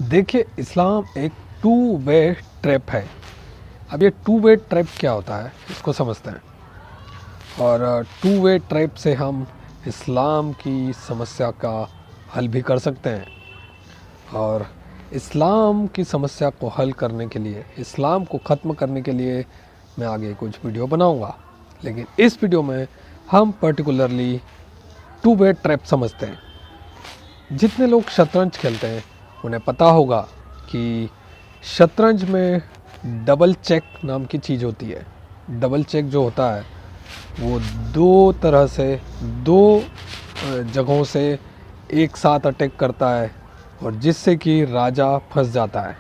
देखिए, इस्लाम एक two way trap है। अब ये टू वे ट्रैप क्या होता है इसको समझते हैं। और टू वे ट्रैप से हम इस्लाम की समस्या का हल भी कर सकते हैं। और इस्लाम की समस्या को हल करने के लिए, इस्लाम को ख़त्म करने के लिए मैं आगे कुछ वीडियो बनाऊंगा। लेकिन इस वीडियो में हम पर्टिकुलरली टू वे ट्रैप समझते हैं। जितने लोग शतरंज खेलते हैं उन्हें पता होगा कि शतरंज में डबल चेक नाम की चीज़ होती है। डबल चेक जो होता है वो दो तरह से, दो जगहों से एक साथ अटैक करता है और जिससे कि राजा फंस जाता है।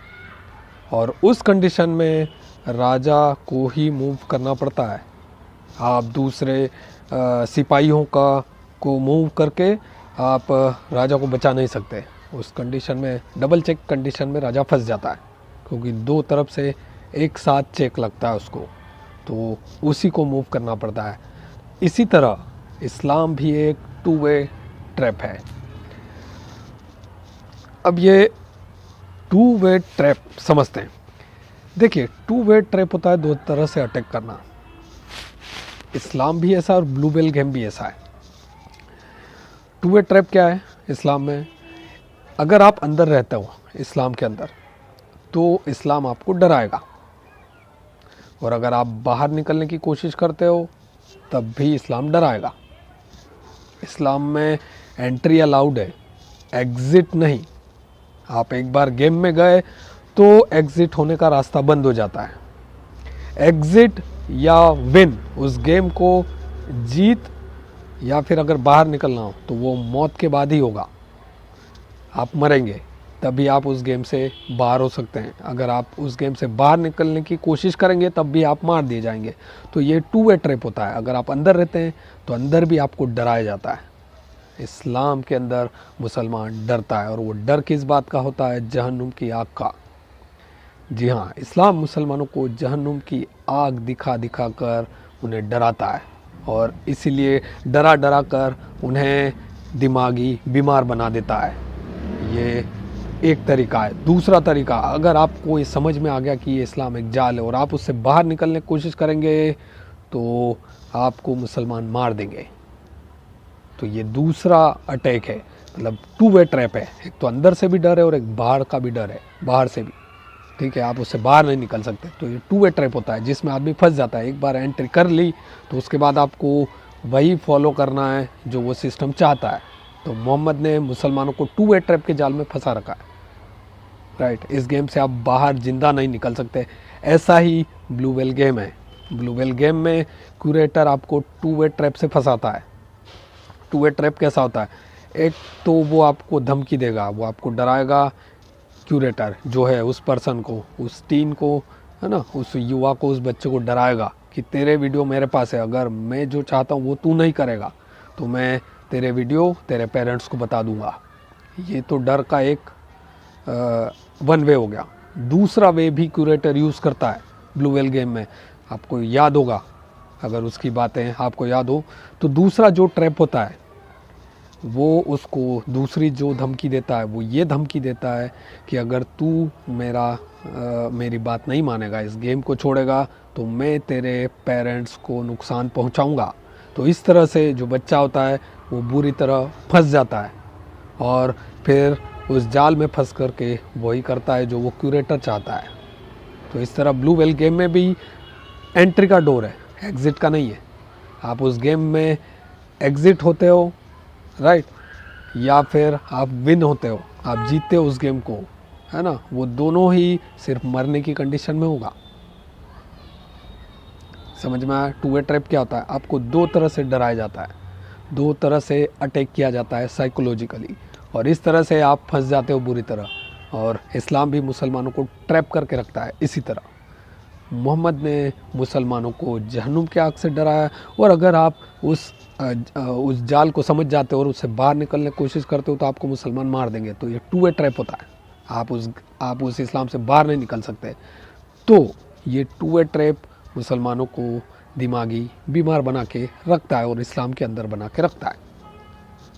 और उस कंडीशन में राजा को ही मूव करना पड़ता है। आप दूसरे सिपाहियों को मूव करके आप राजा को बचा नहीं सकते। उस कंडीशन में, डबल चेक कंडीशन में राजा फंस जाता है, क्योंकि दो तरफ से एक साथ चेक लगता है उसको, तो उसी को मूव करना पड़ता है। इसी तरह इस्लाम भी एक टू वे ट्रैप है। अब ये टू वे ट्रैप समझते हैं। देखिए, टू वे ट्रैप होता है दो तरह से अटैक करना। इस्लाम भी ऐसा और ब्लू वेल गेम भी ऐसा है। टू वे ट्रैप क्या है इस्लाम में? अगर आप अंदर रहते हो इस्लाम के अंदर, तो इस्लाम आपको डराएगा, और अगर आप बाहर निकलने की कोशिश करते हो तब भी इस्लाम डराएगा। इस्लाम में एंट्री अलाउड है, एग्ज़िट नहीं। आप एक बार गेम में गए तो एग्ज़िट होने का रास्ता बंद हो जाता है। एग्ज़िट या विन, उस गेम को जीत या फिर अगर बाहर निकलना हो तो वो मौत के बाद ही होगा। आप मरेंगे तभी आप उस गेम से बाहर हो सकते हैं। अगर आप उस गेम से बाहर निकलने की कोशिश करेंगे तब भी आप मार दिए जाएंगे। तो ये टू वे ट्रैप होता है। अगर आप अंदर रहते हैं तो अंदर भी आपको डराया जाता है। इस्लाम के अंदर मुसलमान डरता है, और वो डर किस बात का होता है? जहन्नुम की आग का। जी हाँ, इस्लाम मुसलमानों को जहन्नुम की आग दिखा दिखा कर उन्हें डराता है, और इसीलिए डरा डरा कर उन्हें दिमागी बीमार बना देता है। ये एक तरीका है। दूसरा तरीका, अगर आपको ये समझ में आ गया कि ये इस्लाम एक जाल है और आप उससे बाहर निकलने की कोशिश करेंगे तो आपको मुसलमान मार देंगे। तो ये दूसरा अटैक है, मतलब टू वे ट्रैप है। एक तो अंदर से भी डर है और एक बाहर का भी डर है, बाहर से भी। ठीक है, आप उससे बाहर नहीं निकल सकते। तो ये टू वे ट्रैप होता है जिसमें आदमी फंस जाता है। एक बार एंट्री कर ली तो उसके बाद आपको वही फॉलो करना है जो वो सिस्टम चाहता है। तो मोहम्मद ने मुसलमानों को टू वे ट्रैप के जाल में फंसा रखा है। राइट, इस गेम से आप बाहर जिंदा नहीं निकल सकते। ऐसा ही ब्लू वेल गेम है। ब्लू वेल गेम में क्यूरेटर आपको टू वे ट्रैप से फंसाता है। टू वे ट्रैप कैसा होता है? एक तो वो आपको धमकी देगा, वो आपको डराएगा। क्यूरेटर जो है उस पर्सन को, उस टीन को, है ना, उस युवा को, उस बच्चे को डराएगा कि तेरे वीडियो मेरे पास है, अगर मैं जो चाहता हूँ वो तू नहीं करेगा तो मैं तेरे वीडियो तेरे पेरेंट्स को बता दूंगा। ये तो डर का एक वन वे हो गया। दूसरा वे भी क्यूरेटर यूज़ करता है ब्लू वेल गेम में। आपको याद होगा, अगर उसकी बातें आपको याद हो, तो दूसरा जो ट्रैप होता है वो उसको दूसरी जो धमकी देता है वो ये धमकी देता है कि अगर तू मेरी बात नहीं मानेगा, इस गेम को छोड़ेगा, तो मैं तेरे पेरेंट्स को नुकसान पहुंचाऊंगा। तो इस तरह से जो बच्चा होता है वो बुरी तरह फंस जाता है, और फिर उस जाल में फंस करके वही करता है जो वो क्यूरेटर चाहता है। तो इस तरह ब्लू वेल गेम में भी एंट्री का डोर है, एग्ज़िट का नहीं है। आप उस गेम में एग्ज़िट होते हो, राइट, या फिर आप विन होते हो, आप जीतते हो उस गेम को, है ना। वो दोनों ही सिर्फ मरने की कंडीशन में होगा। समझ में आया टू वे ट्रैप क्या होता है? आपको दो तरह से डराया जाता है, दो तरह से अटैक किया जाता है साइकोलॉजिकली, और इस तरह से आप फंस जाते हो बुरी तरह। और इस्लाम भी मुसलमानों को ट्रैप करके रखता है इसी तरह। मोहम्मद ने मुसलमानों को जहन्नुम की आग से डराया, और अगर आप उस जाल को समझ जाते हो और उससे बाहर निकलने की कोशिश करते हो तो आपको मुसलमान मार देंगे। तो ये टू वे ट्रैप होता है। आप उस इस्लाम से बाहर नहीं निकल सकते। तो ये टू वे ट्रैप मुसलमानों को दिमागी बीमार बना के रखता है और इस्लाम के अंदर बना के रखता है।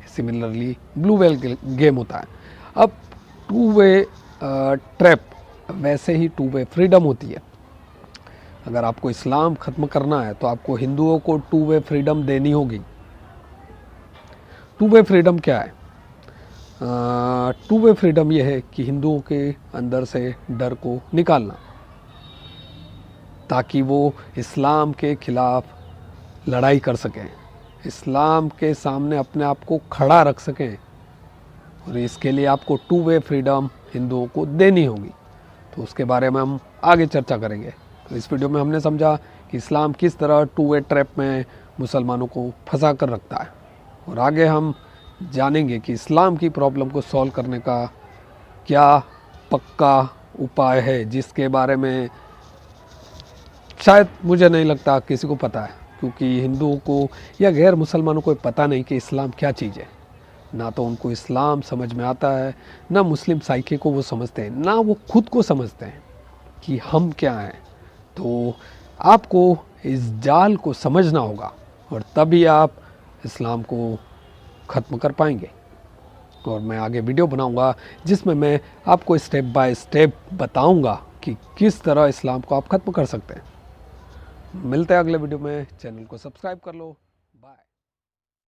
सिमिलरली ब्लू वेल गेम होता है। अब टू वे ट्रैप वैसे ही टू वे फ्रीडम होती है। अगर आपको इस्लाम ख़त्म करना है तो आपको हिंदुओं को टू वे फ्रीडम देनी होगी। टू वे फ्रीडम क्या है? टू वे फ्रीडम यह है कि हिंदुओं के अंदर से डर को निकालना, ताकि वो इस्लाम के खिलाफ लड़ाई कर सकें, इस्लाम के सामने अपने आप को खड़ा रख सकें। और इसके लिए आपको टू वे फ्रीडम हिंदुओं को देनी होगी। तो उसके बारे में हम आगे चर्चा करेंगे। तो इस वीडियो में हमने समझा कि इस्लाम किस तरह टू वे ट्रैप में मुसलमानों को फंसा कर रखता है, और आगे हम जानेंगे कि इस्लाम की प्रॉब्लम को सॉल्व करने का क्या पक्का उपाय है, जिसके बारे में शायद मुझे नहीं लगता किसी को पता है, क्योंकि हिंदुओं को या गैर मुसलमानों को पता नहीं कि इस्लाम क्या चीज़ है। ना तो उनको इस्लाम समझ में आता है, ना मुस्लिम साइके को वो समझते हैं, ना वो खुद को समझते हैं कि हम क्या हैं। तो आपको इस जाल को समझना होगा, और तभी आप इस्लाम को ख़त्म कर पाएंगे। और मैं आगे वीडियो बनाऊंगा जिसमें मैं आपको स्टेप बाय स्टेप बताऊंगा कि किस तरह इस्लाम को आप ख़त्म कर सकते हैं। मिलते हैं अगले वीडियो में। चैनल को सब्सक्राइब कर लो।